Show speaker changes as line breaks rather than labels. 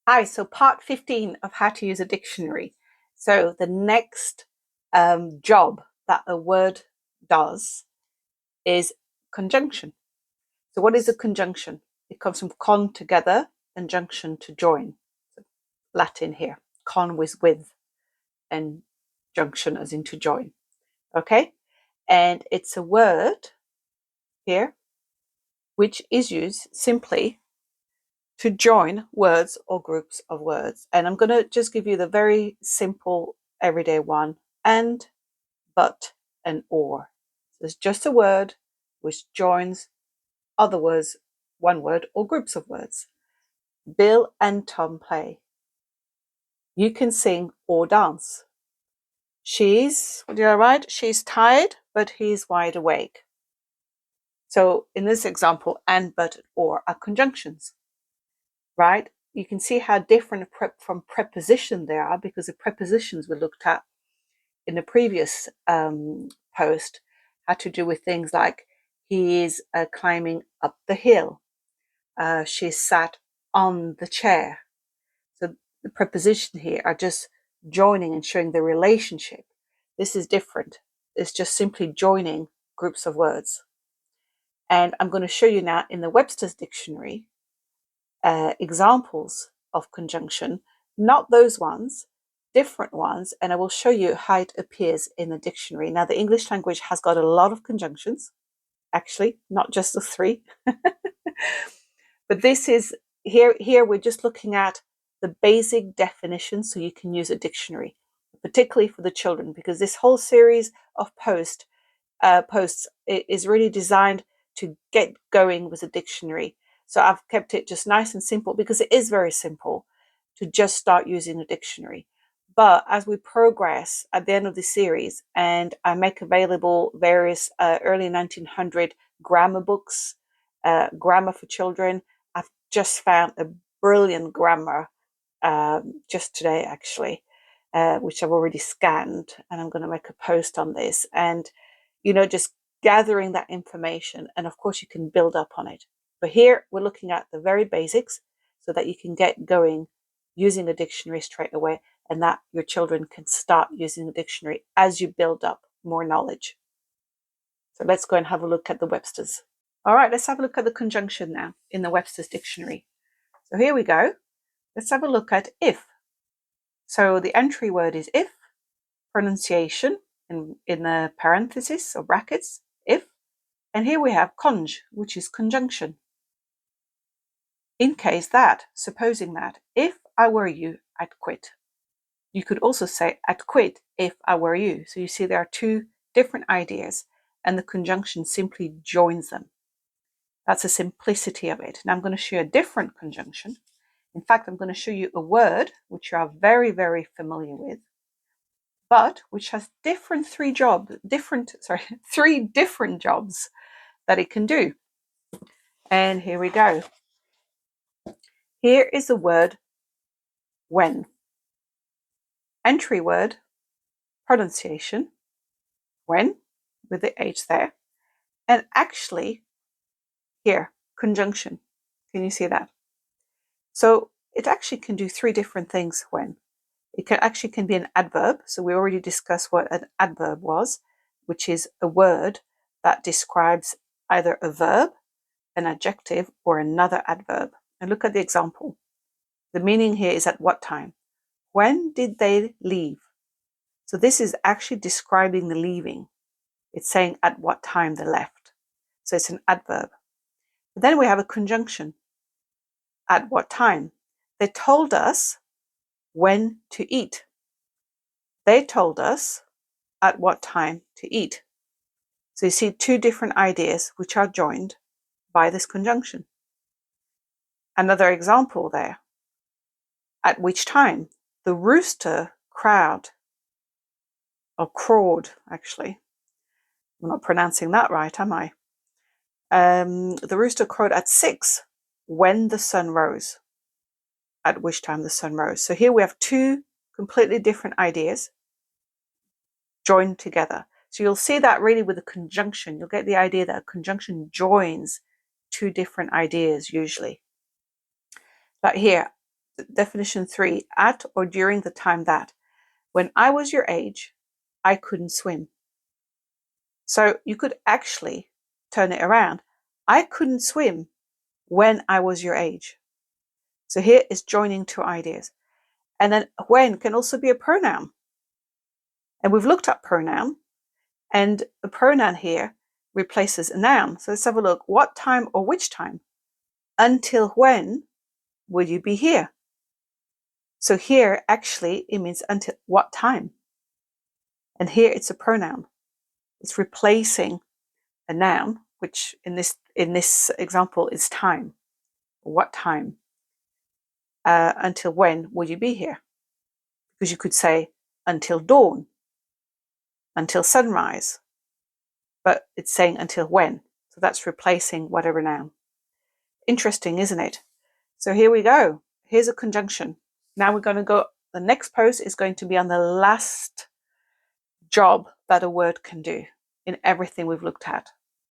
Hi, so part 15 of how to use a dictionary. So the next job that a word does is conjunction. So what is a conjunction? It comes from con, together, and junction, to join. So Latin here. Con with, and junction as in to join. Okay? And it's a word here which is used simply to join words or groups of words. And I'm going to just give you the very simple everyday one: and, but, and or. So it's just a word which joins other words, one word, or groups of words. Bill and Tom play. You can sing or dance. You're right, she's tired, but he's wide awake. So in this example, and, but, or are conjunctions, right? You can see how different from preposition they are, because the prepositions we looked at in the previous post had to do with things like he is climbing up the hill, she sat on the chair. So the preposition here are just joining and showing the relationship. This is different. It's just simply joining groups of words. And I'm going to show you now in the Webster's Dictionary examples of conjunction, not those ones, different ones, and I will show you how it appears in the dictionary. Now, the English language has got a lot of conjunctions, actually, not just the three. But this is here we're just looking at the basic definition so you can use a dictionary, particularly for the children, because this whole series of posts is really designed to get going with a dictionary. So I've kept it just nice and simple, because it is very simple to just start using a dictionary. But as we progress at the end of the series, and I make available various early 1900 grammar books, grammar for children, I've just found a brilliant grammar just today, actually, which I've already scanned, and I'm going to make a post on this. And just gathering that information. And of course, you can build up on it. But here we're looking at the very basics so that you can get going using a dictionary straight away, and that your children can start using a dictionary as you build up more knowledge. So let's go and have a look at the Webster's. All right, let's have a look at the conjunction now in the Webster's Dictionary. So here we go. Let's have a look at if. So the entry word is if, pronunciation in the parenthesis or brackets, if. And here we have conj, which is conjunction. In case that, supposing that, if I were you, I'd quit. You could also say I'd quit if I were you. So you see there are two different ideas, and the conjunction simply joins them. That's the simplicity of it. Now I'm going to show you a different conjunction. In fact, I'm going to show you a word which you are very, very familiar with, but which has three different jobs that it can do. And here we go. Here is the word when. Entry word, pronunciation, when, with the H there. And actually, here, conjunction. Can you see that? So it actually can do three different things when. It can be an adverb. So we already discussed what an adverb was, which is a word that describes either a verb, an adjective, or another adverb. And look at the example. The meaning here is at what time. When did they leave? So this is actually describing the leaving. It's saying at what time they left. So it's an adverb. But then we have a conjunction. At what time? They told us when to eat. They told us at what time to eat. So you see two different ideas which are joined by this conjunction. Another example there. At which time? The rooster crowed, or crowed, actually. I'm not pronouncing that right, am I? The rooster crowed at 6 when the sun rose. At which time the sun rose. So here we have two completely different ideas joined together. So you'll see that really with a conjunction. You'll get the idea that a conjunction joins two different ideas usually. But here, definition 3, at or during the time that. When I was your age, I couldn't swim. So you could actually turn it around. I couldn't swim when I was your age. So here is joining two ideas. And then when can also be a pronoun. And we've looked at pronoun, and a pronoun here replaces a noun. So let's have a look. What time or which time? Until when will you be here? So here actually it means until what time. And here it's a pronoun. It's replacing a noun, which in this example is time. What time? Until when will you be here? Because you could say until dawn, until sunrise, but it's saying until when. So that's replacing whatever noun. Interesting, isn't it? So here we go. Here's a conjunction. Now we're going to go, the next post is going to be on the last job that a word can do in everything we've looked at.